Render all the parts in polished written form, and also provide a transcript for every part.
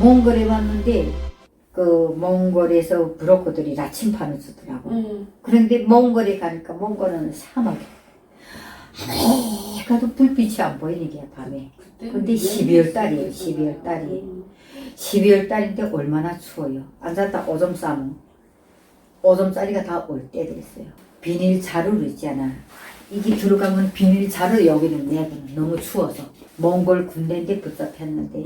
몽골에 왔는데 그 몽골에서 브로커들이 나침판을 주더라고. 그런데 몽골에 가니까 몽골은 사막이야. 아무리 가도 불빛이 안 보이는 게 밤에. 근데 12월 달이에요. 12월 달이. 12월 달인데 얼마나 추워요. 앉았다 오줌 싸면 오줌자리가 다 올 때도 있어요. 비닐 자루로 있잖아. 이게 들어가면 비닐 자루 여기는 내고는 너무 추워서 몽골 군대인데 붙잡혔는데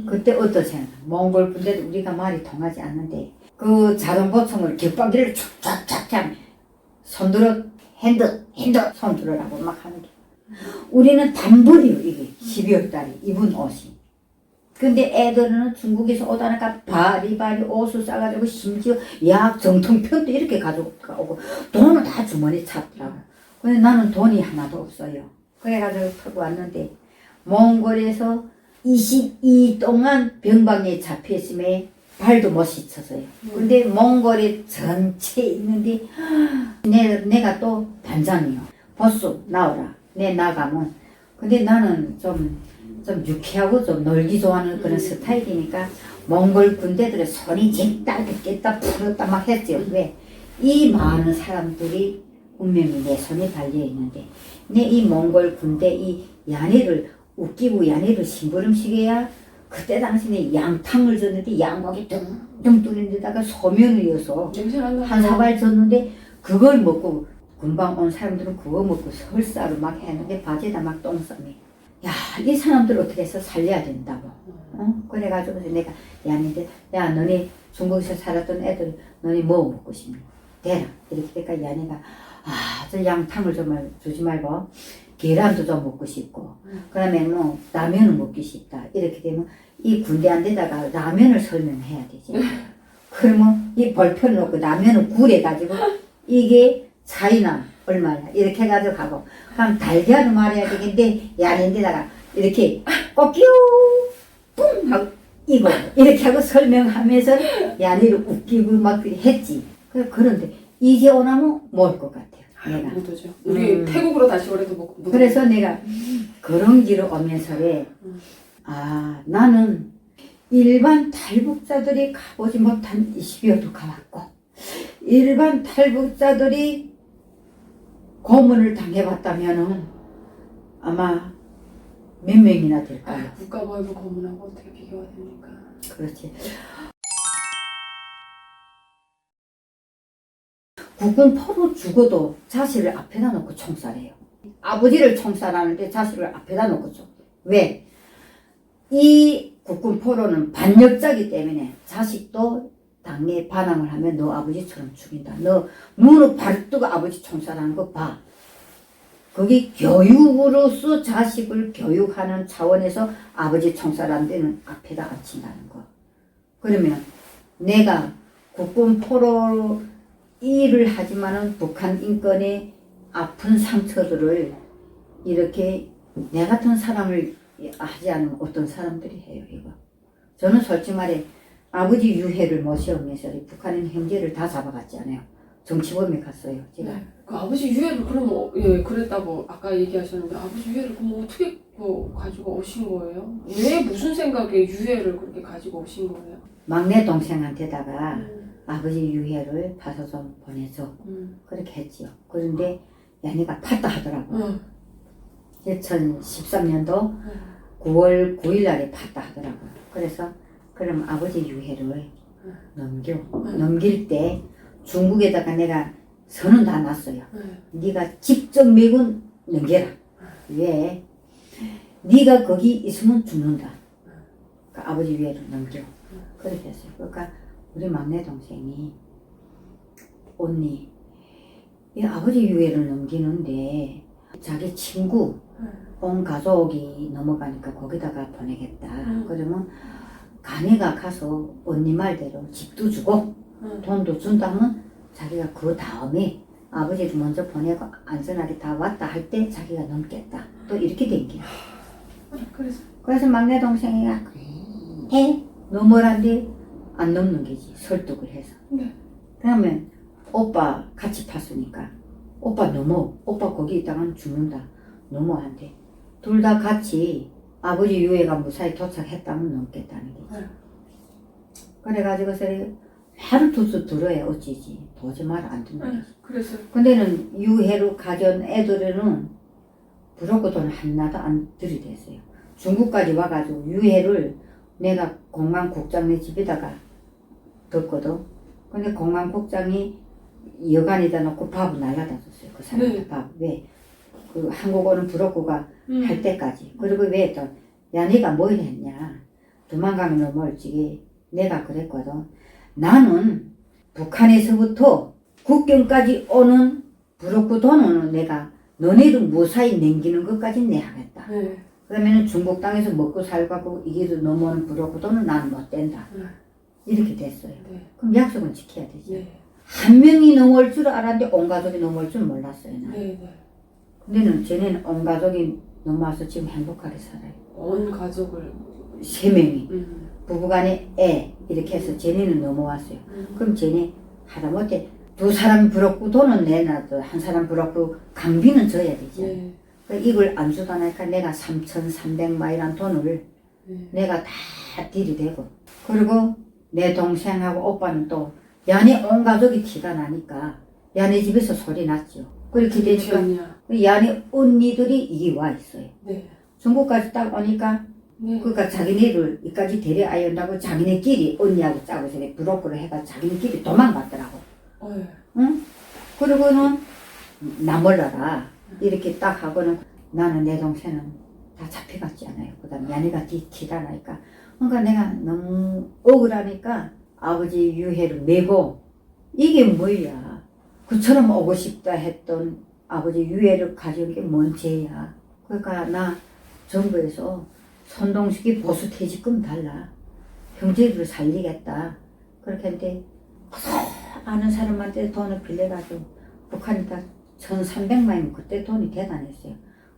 그때 어떠세요? 몽골 군대도 우리가 말이 통하지 않는데 그 자동보청을 격방기를 촥촥촥촥 손들어 핸드 손들어라고 막 하는 게 우리는 단벌이요 이게 12월 달에 입은 옷이. 근데 애들은 중국에서 오다니까 바리바리 옷을 싸가지고 심지어 약 정통편도 이렇게 가져오고 돈은 다 주머니에 찼더라고. 근데 나는 돈이 하나도 없어요. 그래가지고 타고 왔는데 몽골에서 22일 동안 병방에 잡혀있음에 발도 못 씻었어요. 근데 몽골에 전체 있는데 내가 또 반장이요. 보스 나오라. 내 나가면 근데 나는 좀 유쾌하고 좀 놀기 좋아하는 그런 스타일이니까 몽골 군대들의 손이 잭다 깼다 풀었다 막 했죠. 왜? 이 많은 사람들이 운명이 내 손에 달려있는데 내 이 몽골 군대 이 야네를 웃기고 야네를 심부름시켜야 그때 당시에 양탕을 줬는데 양고기 둥둥 뚫린 데다가 소면을 이어서 한 사발 줬는데 그걸 먹고 금방 온 사람들은 그거 먹고 설사를 막 했는데 바지에다 막 똥 싸매. 야, 이 사람들 어떻게 해서 살려야 된다고. 그래가지고 내가 야네들 야 너네 중국에서 살았던 애들 너네 뭐 먹고 싶니? 대라. 이렇게 하니까 야네가 저 양탕을 좀 주지 말고 계란도 좀 먹고 싶고 그다음에 뭐 라면을 먹기 싶다. 이렇게 되면 이 군대한테다가 라면을 설명해야 되지. 그러면 이 벌표를 놓고 라면을 굴해가지고 이게 차이나 얼마냐 이렇게 해가지고 가고 그럼 달걀을 말해야 되겠는데 야인데다가 이렇게 꼬끼우 뿡 하고 이거 이렇게 하고 설명하면서 야니를 웃기고 막 했지. 그런데 이제 오나면 먹을 것 같아요. 내가. 못 오죠. 우리 태국으로 다시 오래도 못 그래서 내가 그런 길을 오면서래 나는 일반 탈북자들이 가보지 못한 20여도 가봤고 일반 탈북자들이 고문을 당해봤다면은 아마 몇 명이나 될까요? 국가보위부 고문하고 어떻게 비교가 됩니까? 그렇지. 국군 포로 죽어도 자식을 앞에다 놓고 총살해요. 아버지를 총살하는데 자식을 앞에다 놓고 총. 왜? 이 국군 포로는 반역자기 때문에 자식도 당에 반항을 하면 너 아버지처럼 죽인다. 너 눈을 바로 뜨고 아버지 총살하는 거 봐. 거기 교육으로서 자식을 교육하는 차원에서 아버지 총살하는 데는 앞에다 앉힌다는 거. 그러면 내가 국군 포로 일을 하지만은 북한 인권의 아픈 상처들을 이렇게 내 같은 사람을 하지 않으면 어떤 사람들이 해요, 이거. 저는 솔직히 말해 아버지 유해를 모셔오면서 북한인 형제를 다 잡아갔잖아요. 정치범에 갔어요, 제가. 네. 그 아버지 유해를 그럼 그랬다고 아까 얘기하셨는데 아버지 유해를 그럼 어떻게 가지고 오신 거예요? 왜 무슨 생각에 유해를 그렇게 가지고 오신 거예요? 막내 동생한테다가 아버지 유해를 파서 좀 보내줘. 그렇게 했지요. 그런데 야니가 팠다 하더라고. 2013년도 9월 9일 날에 팠다 하더라고. 그래서 그럼 아버지 유해를 넘길 때 중국에다가 내가 선은 다 놨어요. 네가 직접 매군 넘겨라. 왜? 네가 거기 있으면 죽는다. 그러니까 아버지 유해를 넘겨. 그렇게 했어요. 그러니까 우리 막내 동생이 언니 이 아버지 유해를 넘기는데 자기 친구 온 가족이 넘어가니까 거기다가 보내겠다. 그러면 가네가 가서 언니 말대로 집도 주고 돈도 준다면 자기가 그 다음에 아버지를 먼저 보내고 안전하게 다 왔다 할 때 자기가 넘겠다. 또 이렇게 된 거야. 그래서 막내 동생이가 해 넘어란데 안 넘는 게지. 설득을 해서. 그러면 오빠 같이 팠으니까 오빠 넘어. 오빠 거기 있다가는 죽는다. 넘어한대. 둘 다 같이 아버지 유해가 무사히 도착했다면 넘겠다는 거지. 그래가지고 하루 두수 들어야 어찌지. 도저히 말 안 듣는 거지. 그래서 근데는 유해로 가져온 애들은 부럽고 돈 하나도 안 들이댔어요. 중국까지 와가지고 유해를 내가 공항국장네 집에다가 뒀거든. 근데 공항국장이 여간에다 놓고 밥을 날라다 줬어요. 그 사람한테 밥. 왜? 그 한국어는 부럽고가 할 때까지. 그리고 왜 또, 야, 네가 뭘 했냐. 도망가면 너무 멀찍이. 내가 그랬거든. 나는 북한에서부터 국경까지 오는 부럽고 돈은 내가 너네들 무사히 남기는 것까지 내 하겠다. 그러면은 중국 땅에서 먹고 살고 이게 넘어오는 부럽고 돈은 난 못 된다. 이렇게 됐어요. 그럼 약속은 지켜야 되지. 한 명이 넘어올 줄 알았는데 온 가족이 넘어올 줄 몰랐어요. 근데는 쟤네는 온 가족이 넘어와서 지금 행복하게 살아요. 온 가족을 3명이 부부간에 애 이렇게 해서 쟤네는 넘어왔어요. 그럼 쟤네 하다못해 2사람 부럽고 돈은 내놔도 1사람 부럽고 강비는 줘야 되지. 이걸 안 주다 보니까 내가 3,300마이란 돈을 내가 다 들이대고 그리고 내 동생하고 오빠는 또 야네 온 가족이 티가 나니까 야네 집에서 소리 났죠. 그렇게 되니까 야네 언니들이 이기 와 있어요. 중국까지 딱 오니까 그러니까 자기네를 여기까지 데려와야 한다고 자기네끼리 언니하고 짜고 부럽고를 해가 자기네끼리 도망갔더라고. 응? 그러고는 나 몰라라 이렇게 딱 하고는 나는 내 동생은 다 잡혀갔지 않아요. 그 다음에 야네가 티가 나니까 그러니까 내가 너무 억울하니까 아버지 유해를 메고 이게 뭐야. 그처럼 오고 싶다 했던 아버지 유해를 가져온 게 뭔 죄야. 그러니까 나 정부에서 손동식이 보수 퇴직금 달라. 형제들을 살리겠다. 그렇게 했는데 아는 사람한테 돈을 빌려가지고 북한에다 1,300만이면 그때 돈이 대단했어요.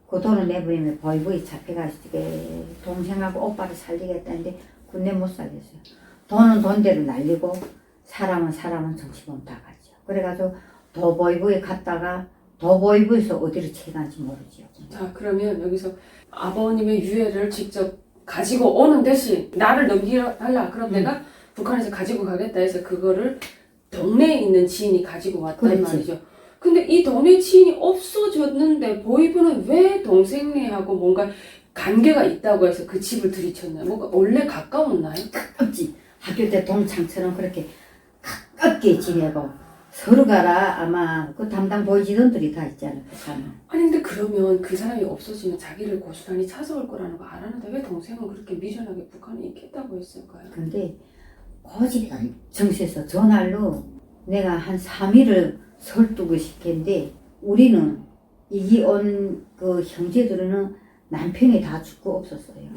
그 돈을 내버리면 보이보이 잡혀가지고 동생하고 오빠를 살리겠다는데 군대 못 살렸어요. 돈은 돈대로 날리고 사람은 정치범 다 가죠. 그래가지고 도보이부에 갔다가 도보이부에서 어디로 채간지 모르지요. 자, 그러면 여기서 아버님의 유해를 직접 가지고 오는 대신 나를 넘기달라. 그럼 내가 북한에서 가지고 가겠다 해서 그거를 동네에 있는 지인이 가지고 왔단 그렇지. 말이죠. 근데 이 동네 지인이 없어졌는데 보이부는 왜 동생네하고 뭔가 관계가 있다고 해서 그 집을 들이쳤나요? 뭔가 원래 가까웠나요? 가깝지. 학교 때 동창처럼 그렇게 가깝게 지내고 서로가라 아마 그 담당 보이지던들이 다 있지 않을까 사는. 아니 근데 그러면 그 사람이 없어지면 자기를 고스란히 찾아올 거라는 거 알았는데 왜 동생은 그렇게 미련하게 북한에 있겠다고 했을까요? 근데 고집이 정시에서 전날로 내가 한 3일을 설득을 시켰는데 우리는 이기 온 그 형제들은 남편이 다 죽고 없었어요.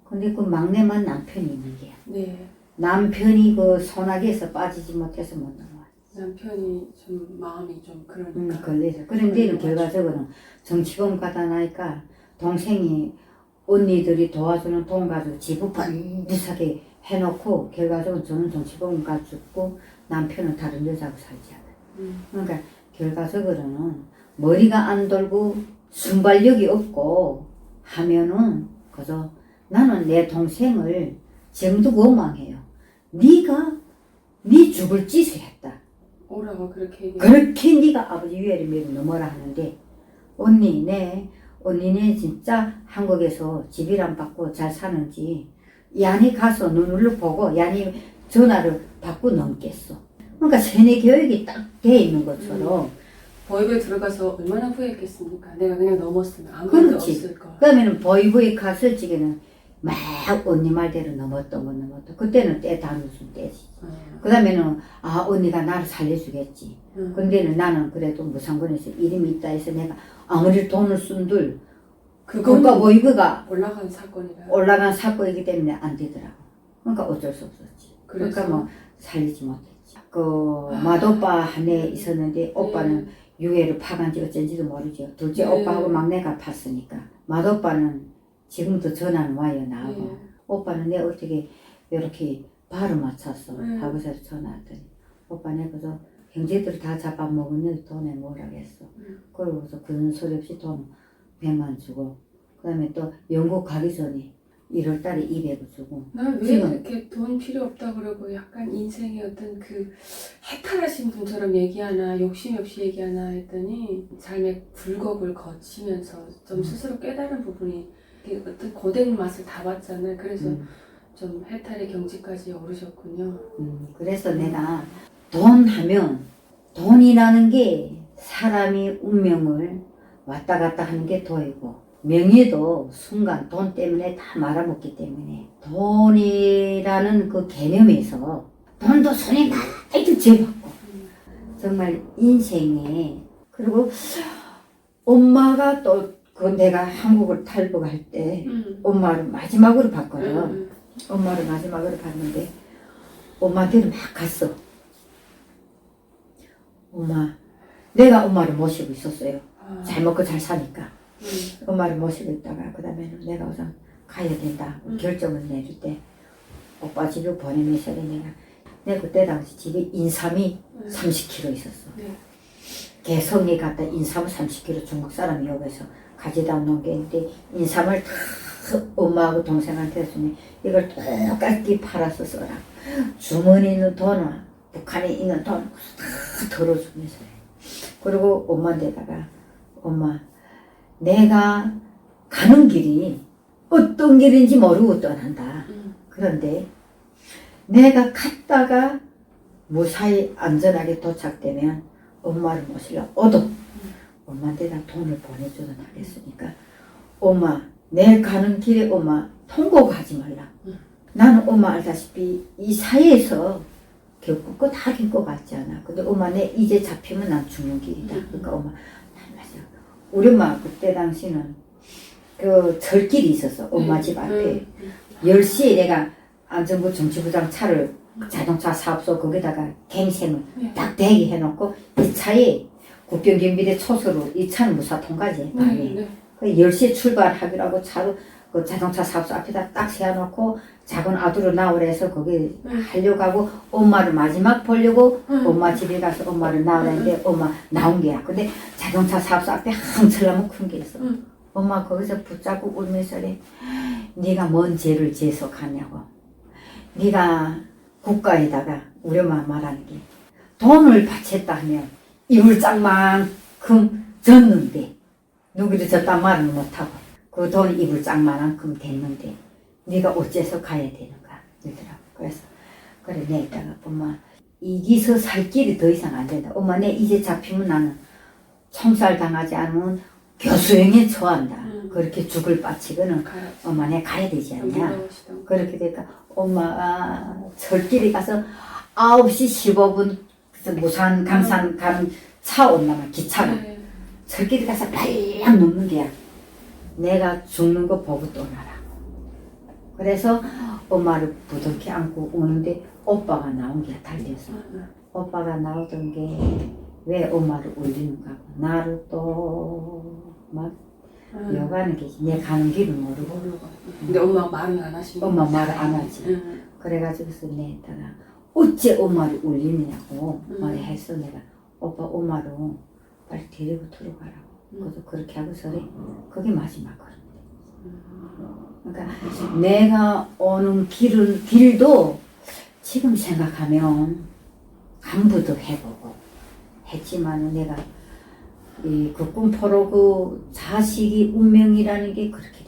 근데 그 막내만 남편이 있는 게야. 남편이 그 소나기에서 빠지지 못해서 못 넘어왔어. 남편이 좀 마음이 좀 그러니까. 걸려서. 그런데 결과적으로는 정치범 가다 나니까 동생이 언니들이 도와주는 돈 가지고 집을 반듯하게 해놓고 결과적으로 저는 정치범 가 죽고 남편은 다른 여자하고 살지 않아요. 그러니까 결과적으로는 머리가 안 돌고 순발력이 없고 하면은 그저 나는 내 동생을 지금도 원망해요. 네가 네 죽을 짓을 했다. 오라고 그렇게 얘기해. 그렇게 네가 아버지 유해를 메고 넘어라 하는데 언니네 진짜 한국에서 집이란 받고 잘 사는지 야니 가서 눈으로 보고 야니 전화를 받고 넘겠어. 그러니까 세뇌 교육이 딱 돼 있는 것처럼 보이부에 들어가서 얼마나 후회했겠습니까? 내가 그냥 넘었으면 아무 일도 없을 거. 그러면은 보이부에 갔을 적에는 막 언니 말대로 넘었던 그때는 때 다 무슨 때지. 그 다음에는 언니가 나를 살려주겠지. 근데는 나는 그래도 무상권에서 이름이 있다 해서 내가 아무리 돈을 쓴들 그러니까 보이부가 올라간 사건이기 때문에 안 되더라고. 그러니까 어쩔 수 없었지. 그러니까 뭐 살리지 못했지. 그 맏오빠 한 애 있었는데 오빠는 유해를 파간지 어쩐지도 모르죠. 둘째 오빠하고 막내가 팠으니까. 맏오빠는 지금도 전화는 와요 나하고. 오빠는 내 어떻게 이렇게 바로 맞췄어. 하고서 전화했더니 오빠 내 그저 형제들 다 잡아먹으니 돈에 뭐라겠어. 그러고서 그런 소리 없이 돈 100만 주고 그 다음에 또 영국 가기 전에 1월달에 200을 주고 난 왜 지금. 그렇게 돈 필요 없다 그러고 약간 인생의 어떤 그 해탈하신 분처럼 얘기하나 욕심 없이 얘기하나 했더니 삶의 굴곡을 거치면서 좀 스스로 깨달은 부분이 이렇게 어떤 고된 맛을 다 봤잖아요. 그래서 좀 해탈의 경지까지 오르셨군요. 그래서 내가 돈 하면 돈이라는 게 사람이 운명을 왔다 갔다 하는 게 돈이고 명예도 순간 돈 때문에 다 말아먹기 때문에 돈이라는 그 개념에서 돈도 손에 많이 쥐어받고 정말 인생에 그리고 엄마가 또 그 내가 한국을 탈북할 때 엄마를 마지막으로 봤거든. 엄마를 마지막으로 봤는데 엄마한테는 막 갔어. 엄마, 내가 엄마를 모시고 있었어요. 잘 먹고 잘 사니까. 엄마를 모시고 있다가 그 다음에는 내가 우선 가야 된다 결정을 내릴 때 오빠 집에 보내면서 내가 그때 당시 집에 인삼이 30kg 있었어. 개성에 갔다 인삼을 30kg 중국 사람이 여기서 가져다 놓은 게 있는데 인삼을 다 엄마하고 동생한테 주니 이걸 똑같이 팔아서 써라. 주머니 있는 돈은 북한에 있는 돈 다 덜어주면서 그리고 엄마한테다가 엄마 내가 가는 길이 어떤 길인지 모르고 떠난다. 그런데 내가 갔다가 무사히 안전하게 도착되면 엄마를 모시려 얻어 엄마한테 다 돈을 보내줘서 하겠으니까 엄마 내 가는 길에 엄마 통곡하지 말라. 나는 엄마 알다시피 이 사회에서 겪을 거 다 겪을 것 같지 않아. 근데 엄마 내 이제 잡히면 난 죽는 길이다. 그러니까 엄마 우리 엄마 그때 당시는 그 철길이 있었어. 엄마 집 앞에 10시에 내가 안전부 정치부장 차를 자동차 사업소 거기다가 갱생을 딱 대기해놓고 이 차에 국경경비대 초소로 이 차는 무사 통과지 밤에 그 10시에 출발하기로 하고 차로 그 자동차 사업소 앞에다 딱 세워놓고 작은 아두로 나오라 해서 거기 하려고 하고 엄마를 마지막 보려고 엄마 집에 가서 엄마를 나오라 했는데 엄마 나온 게야. 근데 자동차 사업소 앞에 한철나무 큰 게 있어. 엄마 거기서 붙잡고 울면서 그래. 네가 뭔 죄를 지어서 갔냐고. 네가 국가에다가 우리 엄마 말하는 게 돈을 바쳤다 하면 이불장만큼 졌는데 누구도 졌단 말은 못하고 그 돈 이불장만큼 됐는데 네가 어째서 가야 되는가 이러더라고. 그래서 그래 내 이따가 엄마 이기서 살 길이 더 이상 안 된다. 엄마 내 이제 잡히면 나는 총살 당하지 않으면 교수형에 처한다. 그렇게 죽을 바치고는 엄마 내 가야 되지 않냐. 그렇게 되니까 엄마가 철길에 가서 9시 15분 무산 강산 가는 차 온다면 기차가 철길에 가서 빨랑 놓는 게야. 내가 죽는 거 보고 떠나라. 그래서 엄마를 부둥켜 안고 오는데 오빠가 나온 게 달려서 오빠가 나오던 게 왜 엄마를 울리는가 하고 나를 또 막 여가는 게 내 가는 길은 모르고 근데 엄마가 말은 안 하시고 엄마 말을 안 하지. 그래가지고서 내다가 어째 엄마를 울리느냐고 말했어. 내가 오빠 엄마로 빨리 데리고 들어가라고. 그래서 그렇게 하고서 그게 마지막 걸음. 그러니까 내가 오는 길도 지금 생각하면 간부도 해보고 했지만 내가 이 극군포로 그 자식이 운명이라는 게 그렇게